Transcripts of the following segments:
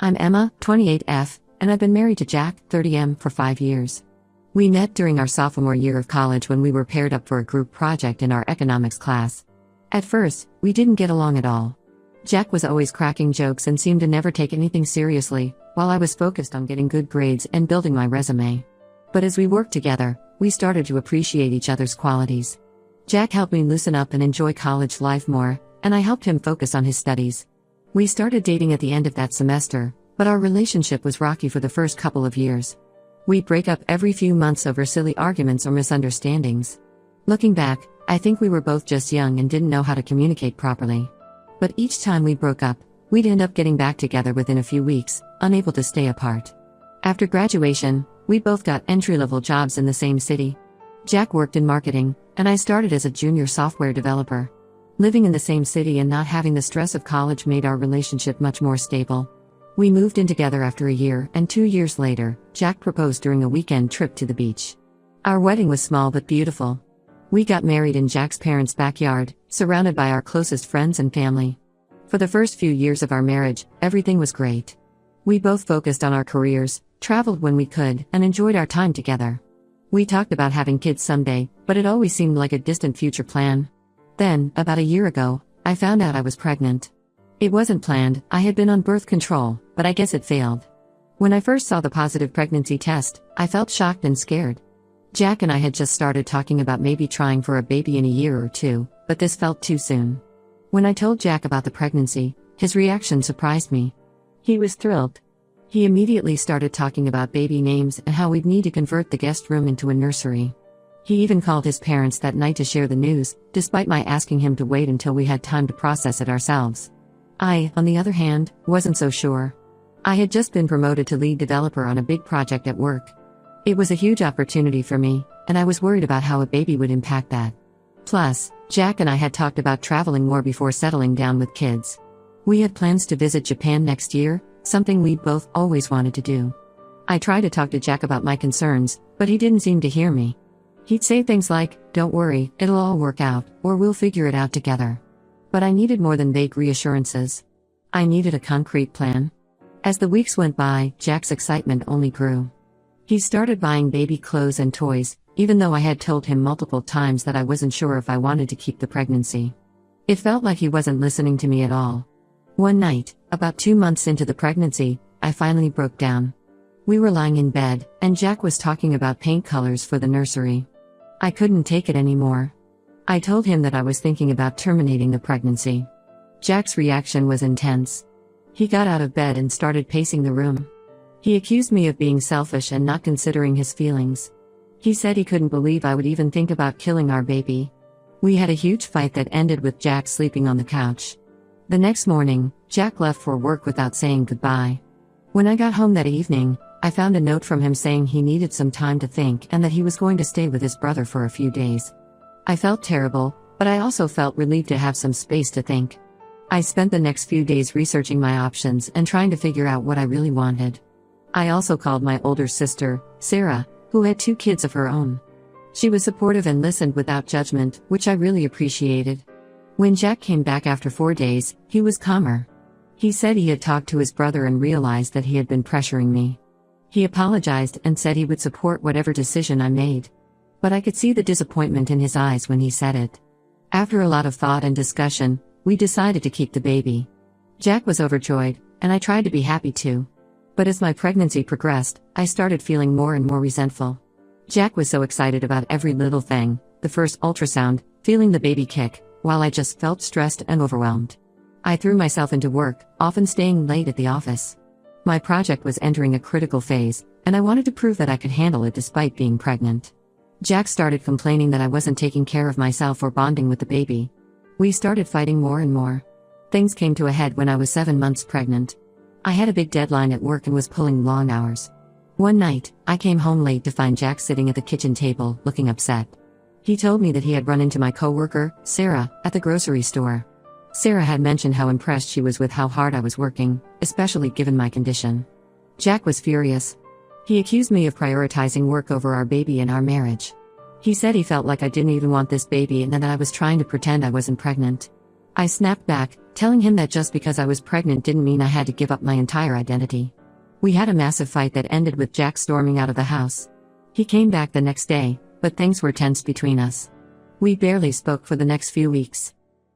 I'm Emma, 28F, and I've been married to Jack, 30M, for 5 years. We met during our sophomore year of college when we were paired up for a group project in our economics class. At first, we didn't get along at all. Jack was always cracking jokes and seemed to never take anything seriously, while I was focused on getting good grades and building my resume. But as we worked together, we started to appreciate each other's qualities. Jack helped me loosen up and enjoy college life more, and I helped him focus on his studies. We started dating at the end of that semester, but our relationship was rocky for the first couple of years. We'd break up every few months over silly arguments or misunderstandings. Looking back, I think we were both just young and didn't know how to communicate properly. But each time we broke up, we'd end up getting back together within a few weeks, unable to stay apart. After graduation, we both got entry-level jobs in the same city. Jack worked in marketing, and I started as a junior software developer. Living in the same city and not having the stress of college made our relationship much more stable. We moved in together after a year, and 2 years later, Jack proposed during a weekend trip to the beach. Our wedding was small but beautiful. We got married in Jack's parents' backyard, surrounded by our closest friends and family. For the first few years of our marriage, everything was great. We both focused on our careers, traveled when we could, and enjoyed our time together. We talked about having kids someday, but it always seemed like a distant future plan. Then, about a year ago, I found out I was pregnant. It wasn't planned, I had been on birth control, but I guess it failed. When I first saw the positive pregnancy test, I felt shocked and scared. Jack and I had just started talking about maybe trying for a baby in a year or two, but this felt too soon. When I told Jack about the pregnancy, his reaction surprised me. He was thrilled. He immediately started talking about baby names and how we'd need to convert the guest room into a nursery. He even called his parents that night to share the news, despite my asking him to wait until we had time to process it ourselves. I, on the other hand, wasn't so sure. I had just been promoted to lead developer on a big project at work. It was a huge opportunity for me, and I was worried about how a baby would impact that. Plus, Jack and I had talked about traveling more before settling down with kids. We had plans to visit Japan next year, something we'd both always wanted to do. I tried to talk to Jack about my concerns, but he didn't seem to hear me. He'd say things like, "Don't worry, it'll all work out," or "We'll figure it out together." But I needed more than vague reassurances. I needed a concrete plan. As the weeks went by, Jack's excitement only grew. He started buying baby clothes and toys, even though I had told him multiple times that I wasn't sure if I wanted to keep the pregnancy. It felt like he wasn't listening to me at all. One night, about 2 months into the pregnancy, I finally broke down. We were lying in bed, and Jack was talking about paint colors for the nursery. I couldn't take it anymore. I told him that I was thinking about terminating the pregnancy. Jack's reaction was intense. He got out of bed and started pacing the room. He accused me of being selfish and not considering his feelings. He said he couldn't believe I would even think about killing our baby. We had a huge fight that ended with Jack sleeping on the couch. The next morning, Jack left for work without saying goodbye. When I got home that evening, I found a note from him saying he needed some time to think and that he was going to stay with his brother for a few days. I felt terrible, but I also felt relieved to have some space to think. I spent the next few days researching my options and trying to figure out what I really wanted. I also called my older sister, Sarah, who had 2 kids of her own. She was supportive and listened without judgment, which I really appreciated. When Jack came back after 4 days, he was calmer. He said he had talked to his brother and realized that he had been pressuring me. He apologized and said he would support whatever decision I made. But I could see the disappointment in his eyes when he said it. After a lot of thought and discussion, we decided to keep the baby. Jack was overjoyed, and I tried to be happy too. But as my pregnancy progressed, I started feeling more and more resentful. Jack was so excited about every little thing, the first ultrasound, feeling the baby kick, while I just felt stressed and overwhelmed. I threw myself into work, often staying late at the office. My project was entering a critical phase, and I wanted to prove that I could handle it despite being pregnant. Jack started complaining that I wasn't taking care of myself or bonding with the baby. We started fighting more and more. Things came to a head when I was 7 months pregnant. I had a big deadline at work and was pulling long hours. One night, I came home late to find Jack sitting at the kitchen table, looking upset. He told me that he had run into my coworker, Sarah, at the grocery store. Sarah had mentioned how impressed she was with how hard I was working, especially given my condition. Jack was furious. He accused me of prioritizing work over our baby and our marriage. He said he felt like I didn't even want this baby and that I was trying to pretend I wasn't pregnant. I snapped back, telling him that just because I was pregnant didn't mean I had to give up my entire identity. We had a massive fight that ended with Jack storming out of the house. He came back the next day, but things were tense between us. We barely spoke for the next few weeks.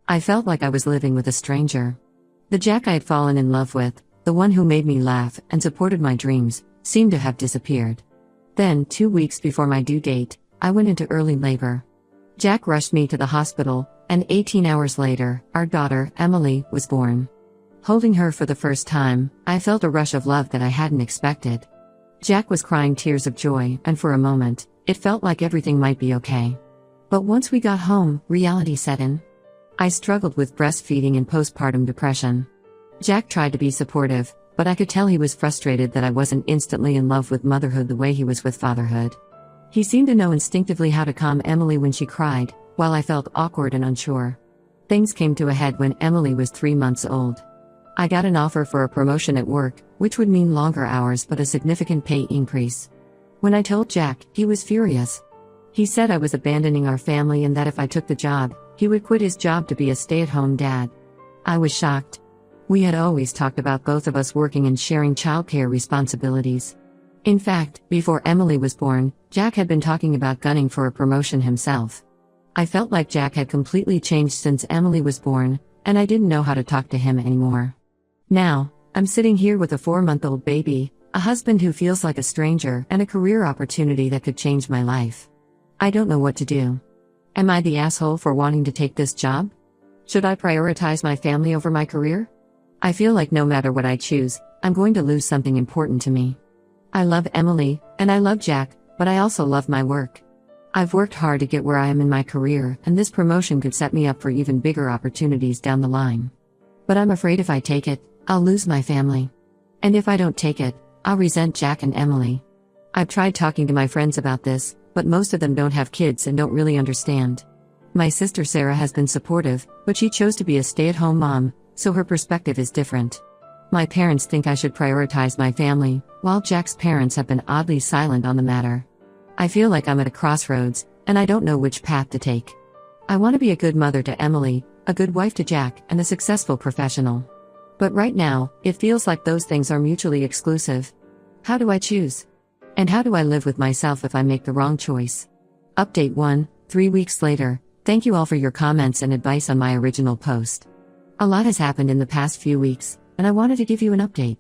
I felt like I was living with a stranger. The Jack I had fallen in love with, the one who made me laugh and supported my dreams, seemed to have disappeared. Then, 2 weeks before my due date, I went into early labor. Jack rushed me to the hospital, and 18 hours later, our daughter, Emily, was born. Holding her for the first time, I felt a rush of love that I hadn't expected. Jack was crying tears of joy, and for a moment, it felt like everything might be okay. But once we got home, reality set in. I struggled with breastfeeding and postpartum depression. Jack tried to be supportive, but I could tell he was frustrated that I wasn't instantly in love with motherhood the way he was with fatherhood. He seemed to know instinctively how to calm Emily when she cried, while I felt awkward and unsure. Things came to a head when Emily was 3 months old. I got an offer for a promotion at work, which would mean longer hours but a significant pay increase. When I told Jack, he was furious. He said I was abandoning our family and that if I took the job, he would quit his job to be a stay-at-home dad. I was shocked. We had always talked about both of us working and sharing childcare responsibilities. In fact, before Emily was born, Jack had been talking about gunning for a promotion himself. I felt like Jack had completely changed since Emily was born, and I didn't know how to talk to him anymore. Now, I'm sitting here with a 4-month-old baby, a husband who feels like a stranger, and a career opportunity that could change my life. I don't know what to do. Am I the asshole for wanting to take this job? Should I prioritize my family over my career? I feel like no matter what I choose, I'm going to lose something important to me. I love Emily, and I love Jack, but I also love my work. I've worked hard to get where I am in my career, and this promotion could set me up for even bigger opportunities down the line. But I'm afraid if I take it, I'll lose my family. And if I don't take it, I'll resent Jack and Emily. I've tried talking to my friends about this, but most of them don't have kids and don't really understand. My sister Sarah has been supportive, but she chose to be a stay-at-home mom, so her perspective is different. My parents think I should prioritize my family, while Jack's parents have been oddly silent on the matter. I feel like I'm at a crossroads, and I don't know which path to take. I want to be a good mother to Emily, a good wife to Jack, and a successful professional. But right now, it feels like those things are mutually exclusive. How do I choose? And how do I live with myself if I make the wrong choice? Update 1, 3 weeks later. Thank you all for your comments and advice on my original post. A lot has happened in the past few weeks, and I wanted to give you an update.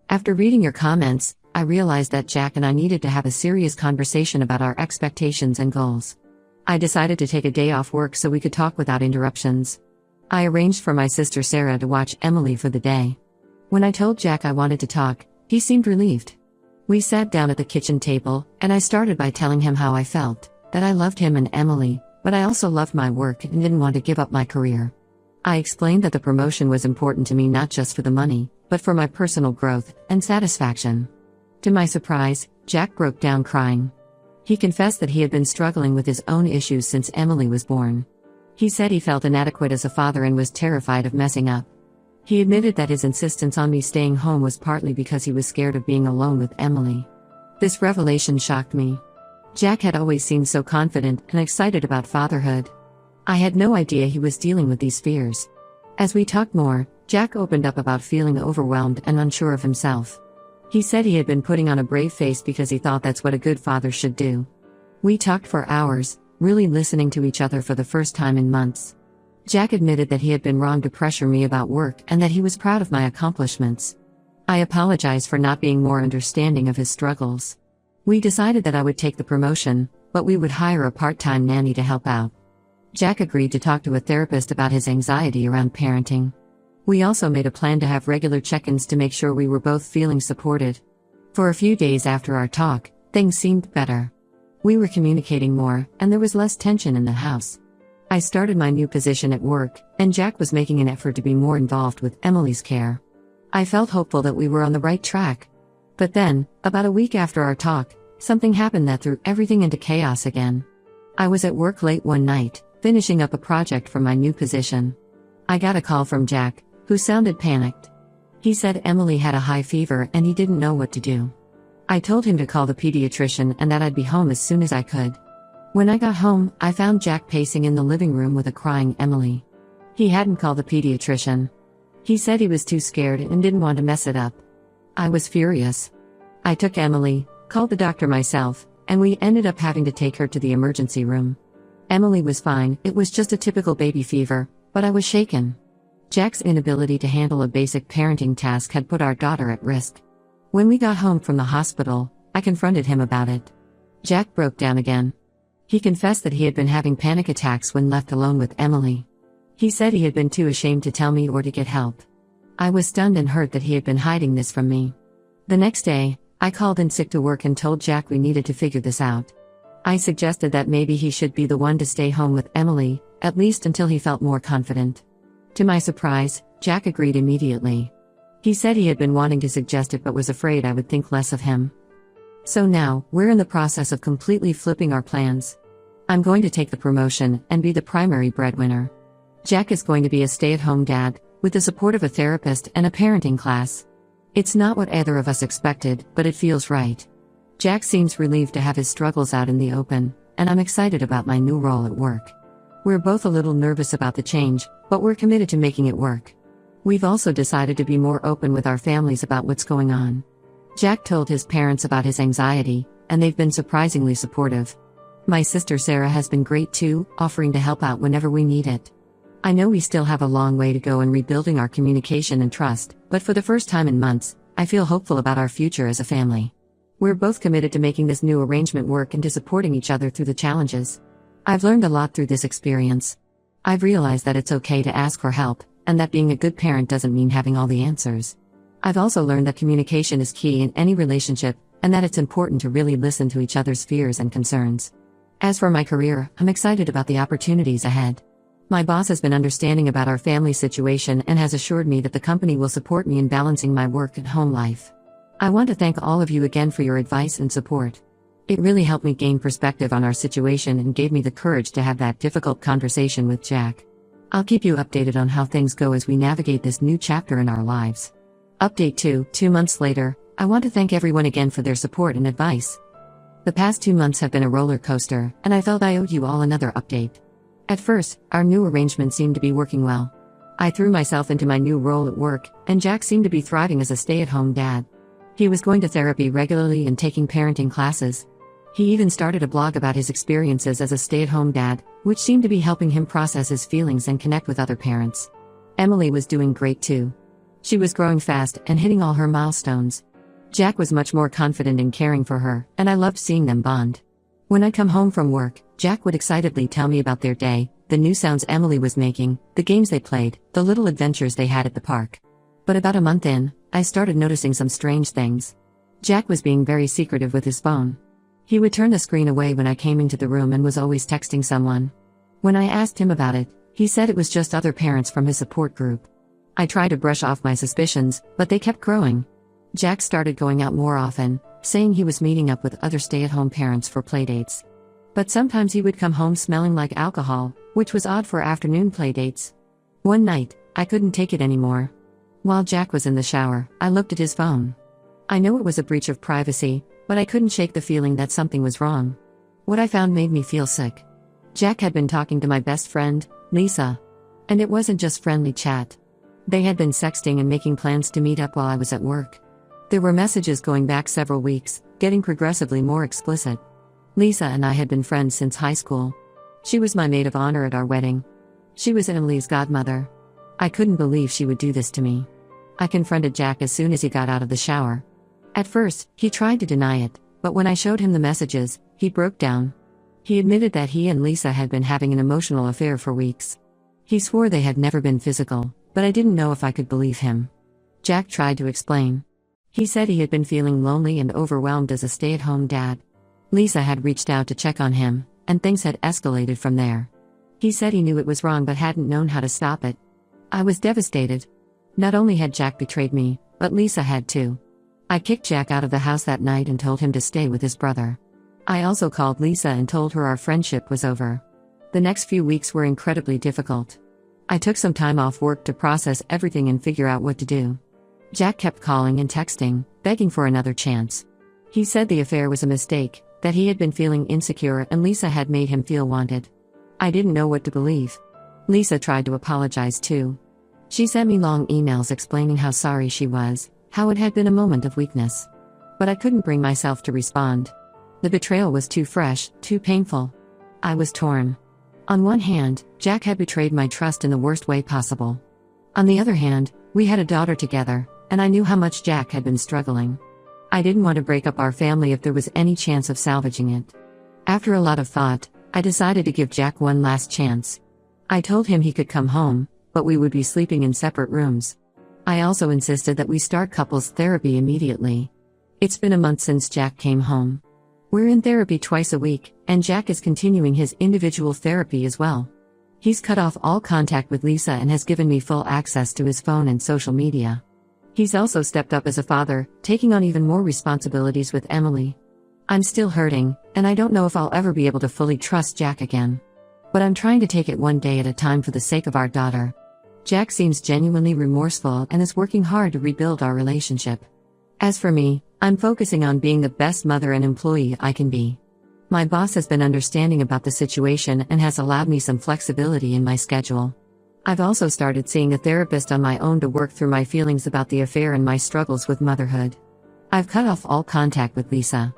After reading your comments, I realized that Jack and I needed to have a serious conversation about our expectations and goals. I decided to take a day off work so we could talk without interruptions. I arranged for my sister Sarah to watch Emily for the day. When I told Jack I wanted to talk, he seemed relieved. We sat down at the kitchen table, and I started by telling him how I felt, that I loved him and Emily, but I also loved my work and didn't want to give up my career. I explained that the promotion was important to me not just for the money, but for my personal growth and satisfaction. To my surprise, Jack broke down crying. He confessed that he had been struggling with his own issues since Emily was born. He said he felt inadequate as a father and was terrified of messing up. He admitted that his insistence on me staying home was partly because he was scared of being alone with Emily. This revelation shocked me. Jack had always seemed so confident and excited about fatherhood. I had no idea he was dealing with these fears. As we talked more, Jack opened up about feeling overwhelmed and unsure of himself. He said he had been putting on a brave face because he thought that's what a good father should do. We talked for hours, really listening to each other for the first time in months. Jack admitted that he had been wrong to pressure me about work and that he was proud of my accomplishments. I apologized for not being more understanding of his struggles. We decided that I would take the promotion, but we would hire a part-time nanny to help out. Jack agreed to talk to a therapist about his anxiety around parenting. We also made a plan to have regular check-ins to make sure we were both feeling supported. For a few days after our talk, things seemed better. We were communicating more, and there was less tension in the house. I started my new position at work, and Jack was making an effort to be more involved with Emily's care. I felt hopeful that we were on the right track. But then, about a week after our talk, something happened that threw everything into chaos again. I was at work late one night, finishing up a project for my new position. I got a call from Jack, who sounded panicked. He said Emily had a high fever and he didn't know what to do. I told him to call the pediatrician and that I'd be home as soon as I could. When I got home, I found Jack pacing in the living room with a crying Emily. He hadn't called the pediatrician. He said he was too scared and didn't want to mess it up. I was furious. I took Emily, called the doctor myself, and we ended up having to take her to the emergency room. Emily was fine, it was just a typical baby fever, but I was shaken. Jack's inability to handle a basic parenting task had put our daughter at risk. When we got home from the hospital, I confronted him about it. Jack broke down again. He confessed that he had been having panic attacks when left alone with Emily. He said he had been too ashamed to tell me or to get help. I was stunned and hurt that he had been hiding this from me. The next day, I called in sick to work and told Jack we needed to figure this out. I suggested that maybe he should be the one to stay home with Emily, at least until he felt more confident. To my surprise, Jack agreed immediately. He said he had been wanting to suggest it but was afraid I would think less of him. So now, we're in the process of completely flipping our plans. I'm going to take the promotion and be the primary breadwinner. Jack is going to be a stay-at-home dad, with the support of a therapist and a parenting class. It's not what either of us expected, but it feels right. Jack seems relieved to have his struggles out in the open, and I'm excited about my new role at work. We're both a little nervous about the change, but we're committed to making it work. We've also decided to be more open with our families about what's going on. Jack told his parents about his anxiety, and they've been surprisingly supportive. My sister Sarah has been great too, offering to help out whenever we need it. I know we still have a long way to go in rebuilding our communication and trust, but for the first time in months, I feel hopeful about our future as a family. We're both committed to making this new arrangement work and to supporting each other through the challenges. I've learned a lot through this experience. I've realized that it's okay to ask for help, and that being a good parent doesn't mean having all the answers. I've also learned that communication is key in any relationship, and that it's important to really listen to each other's fears and concerns. As for my career, I'm excited about the opportunities ahead. My boss has been understanding about our family situation and has assured me that the company will support me in balancing my work and home life. I want to thank all of you again for your advice and support. It really helped me gain perspective on our situation and gave me the courage to have that difficult conversation with Jack. I'll keep you updated on how things go as we navigate this new chapter in our lives. Update 2 months later, I want to thank everyone again for their support and advice. The past 2 months have been a roller coaster, and I felt I owed you all another update. At first, our new arrangement seemed to be working well. I threw myself into my new role at work, and Jack seemed to be thriving as a stay-at-home dad. He was going to therapy regularly and taking parenting classes. He even started a blog about his experiences as a stay-at-home dad, which seemed to be helping him process his feelings and connect with other parents. Emily was doing great too. She was growing fast and hitting all her milestones. Jack was much more confident in caring for her, and I loved seeing them bond. When I'd come home from work, Jack would excitedly tell me about their day, the new sounds Emily was making, the games they played, the little adventures they had at the park. But about a month in, I started noticing some strange things. Jack was being very secretive with his phone. He would turn the screen away when I came into the room and was always texting someone. When I asked him about it, he said it was just other parents from his support group. I tried to brush off my suspicions, but they kept growing. Jack started going out more often, saying he was meeting up with other stay-at-home parents for playdates. But sometimes he would come home smelling like alcohol, which was odd for afternoon playdates. One night, I couldn't take it anymore. While Jack was in the shower, I looked at his phone. I know it was a breach of privacy, but I couldn't shake the feeling that something was wrong. What I found made me feel sick. Jack had been talking to my best friend, Lisa. And it wasn't just friendly chat. They had been sexting and making plans to meet up while I was at work. There were messages going back several weeks, getting progressively more explicit. Lisa and I had been friends since high school. She was my maid of honor at our wedding. She was Emily's godmother. I couldn't believe she would do this to me. I confronted Jack as soon as he got out of the shower. At first, he tried to deny it, but when I showed him the messages, he broke down. He admitted that he and Lisa had been having an emotional affair for weeks. He swore they had never been physical, but I didn't know if I could believe him. Jack tried to explain. He said he had been feeling lonely and overwhelmed as a stay-at-home dad. Lisa had reached out to check on him, and things had escalated from there. He said he knew it was wrong but hadn't known how to stop it. I was devastated. Not only had Jack betrayed me, but Lisa had too. I kicked Jack out of the house that night and told him to stay with his brother. I also called Lisa and told her our friendship was over. The next few weeks were incredibly difficult. I took some time off work to process everything and figure out what to do. Jack kept calling and texting, begging for another chance. He said the affair was a mistake, that he had been feeling insecure and Lisa had made him feel wanted. I didn't know what to believe. Lisa tried to apologize too. She sent me long emails explaining how sorry she was, how it had been a moment of weakness. But I couldn't bring myself to respond. The betrayal was too fresh, too painful. I was torn. On one hand, Jack had betrayed my trust in the worst way possible. On the other hand, we had a daughter together, and I knew how much Jack had been struggling. I didn't want to break up our family if there was any chance of salvaging it. After a lot of thought, I decided to give Jack one last chance. I told him he could come home, but we would be sleeping in separate rooms. I also insisted that we start couples therapy immediately. It's been a month since Jack came home. We're in therapy twice a week, and Jack is continuing his individual therapy as well. He's cut off all contact with Lisa and has given me full access to his phone and social media. He's also stepped up as a father, taking on even more responsibilities with Emily. I'm still hurting, and I don't know if I'll ever be able to fully trust Jack again. But I'm trying to take it one day at a time for the sake of our daughter. Jack seems genuinely remorseful and is working hard to rebuild our relationship. As for me, I'm focusing on being the best mother and employee I can be. My boss has been understanding about the situation and has allowed me some flexibility in my schedule. I've also started seeing a therapist on my own to work through my feelings about the affair and my struggles with motherhood. I've cut off all contact with Lisa.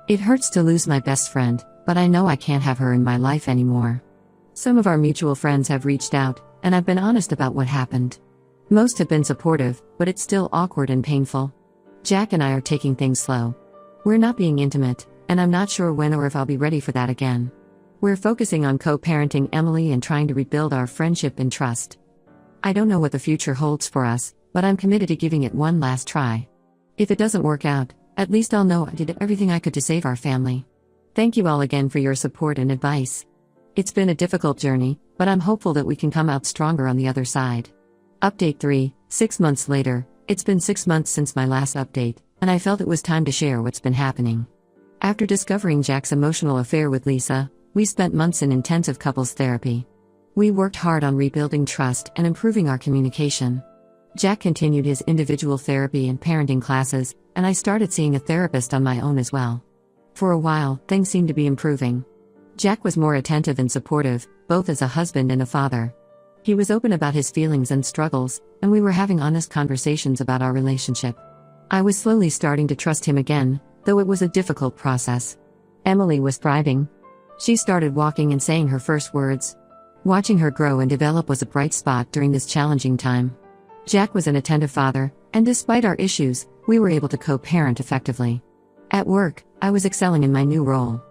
It hurts to lose my best friend, but I know I can't have her in my life anymore. Some of our mutual friends have reached out, and I've been honest about what happened. Most have been supportive, but it's still awkward and painful. Jack and I are taking things slow. We're not being intimate, and I'm not sure when or if I'll be ready for that again. We're focusing on co-parenting Emily and trying to rebuild our friendship and trust. I don't know what the future holds for us, but I'm committed to giving it one last try. If it doesn't work out, at least I'll know I did everything I could to save our family. Thank you all again for your support and advice. It's been a difficult journey, but I'm hopeful that we can come out stronger on the other side. Update 3, 6 months later. It's been 6 months since my last update, and I felt it was time to share what's been happening. After discovering Jack's emotional affair with Lisa, we spent months in intensive couples therapy. We worked hard on rebuilding trust and improving our communication. Jack continued his individual therapy and parenting classes, and I started seeing a therapist on my own as well. For a while, things seemed to be improving. Jack was more attentive and supportive, both as a husband and a father. He was open about his feelings and struggles, and we were having honest conversations about our relationship. I was slowly starting to trust him again, though it was a difficult process. Emily was thriving. She started walking and saying her first words. Watching her grow and develop was a bright spot during this challenging time. Jack was an attentive father, and despite our issues, we were able to co-parent effectively. At work, I was excelling in my new role.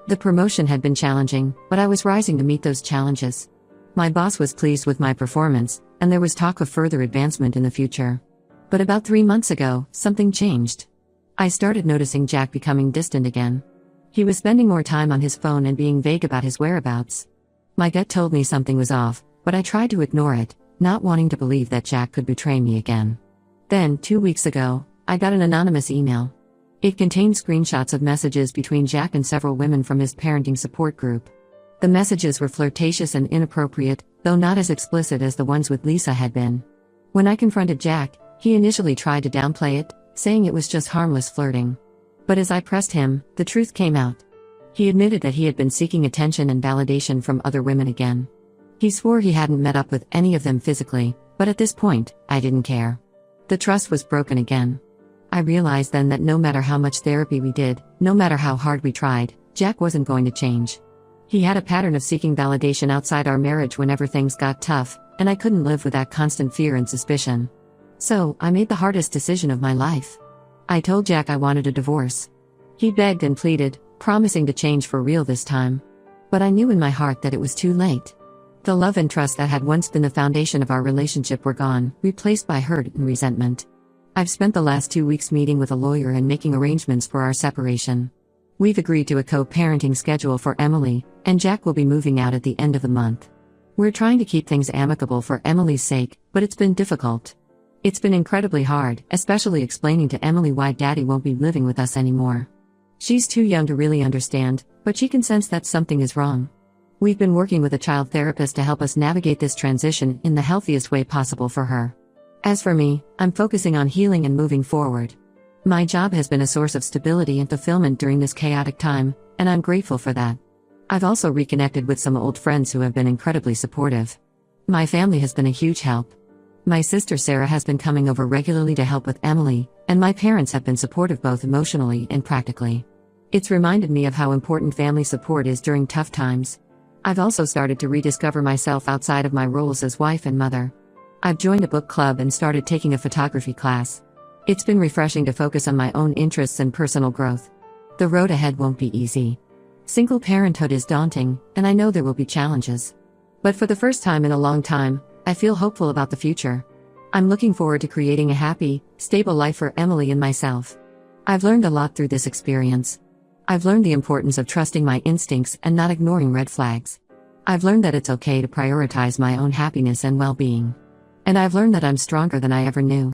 The promotion had been challenging, but I was rising to meet those challenges. My boss was pleased with my performance, and there was talk of further advancement in the future. But about 3 months ago, something changed. I started noticing Jack becoming distant again. He was spending more time on his phone and being vague about his whereabouts. My gut told me something was off, but I tried to ignore it, not wanting to believe that Jack could betray me again. Then, 2 weeks ago, I got an anonymous email. It contained screenshots of messages between Jack and several women from his parenting support group. The messages were flirtatious and inappropriate, though not as explicit as the ones with Lisa had been. When I confronted Jack, he initially tried to downplay it, saying it was just harmless flirting. But as I pressed him, the truth came out. He admitted that he had been seeking attention and validation from other women again. He swore he hadn't met up with any of them physically, but at this point, I didn't care. The trust was broken again. I realized then that no matter how much therapy we did, no matter how hard we tried, Jack wasn't going to change. He had a pattern of seeking validation outside our marriage whenever things got tough, and I couldn't live with that constant fear and suspicion. So, I made the hardest decision of my life. I told Jack I wanted a divorce. He begged and pleaded, promising to change for real this time. But I knew in my heart that it was too late. The love and trust that had once been the foundation of our relationship were gone, replaced by hurt and resentment. I've spent the last 2 weeks meeting with a lawyer and making arrangements for our separation. We've agreed to a co-parenting schedule for Emily, and Jack will be moving out at the end of the month. We're trying to keep things amicable for Emily's sake, but it's been difficult. It's been incredibly hard, especially explaining to Emily why Daddy won't be living with us anymore. She's too young to really understand, but she can sense that something is wrong. We've been working with a child therapist to help us navigate this transition in the healthiest way possible for her. As for me, I'm focusing on healing and moving forward. My job has been a source of stability and fulfillment during this chaotic time, and I'm grateful for that. I've also reconnected with some old friends who have been incredibly supportive. My family has been a huge help. My sister Sarah has been coming over regularly to help with Emily, and my parents have been supportive both emotionally and practically. It's reminded me of how important family support is during tough times. I've also started to rediscover myself outside of my roles as wife and mother. I've joined a book club and started taking a photography class. It's been refreshing to focus on my own interests and personal growth. The road ahead won't be easy. Single parenthood is daunting, and I know there will be challenges. But for the first time in a long time, I feel hopeful about the future. I'm looking forward to creating a happy, stable life for Emily and myself. I've learned a lot through this experience. I've learned the importance of trusting my instincts and not ignoring red flags. I've learned that it's okay to prioritize my own happiness and well-being. And I've learned that I'm stronger than I ever knew.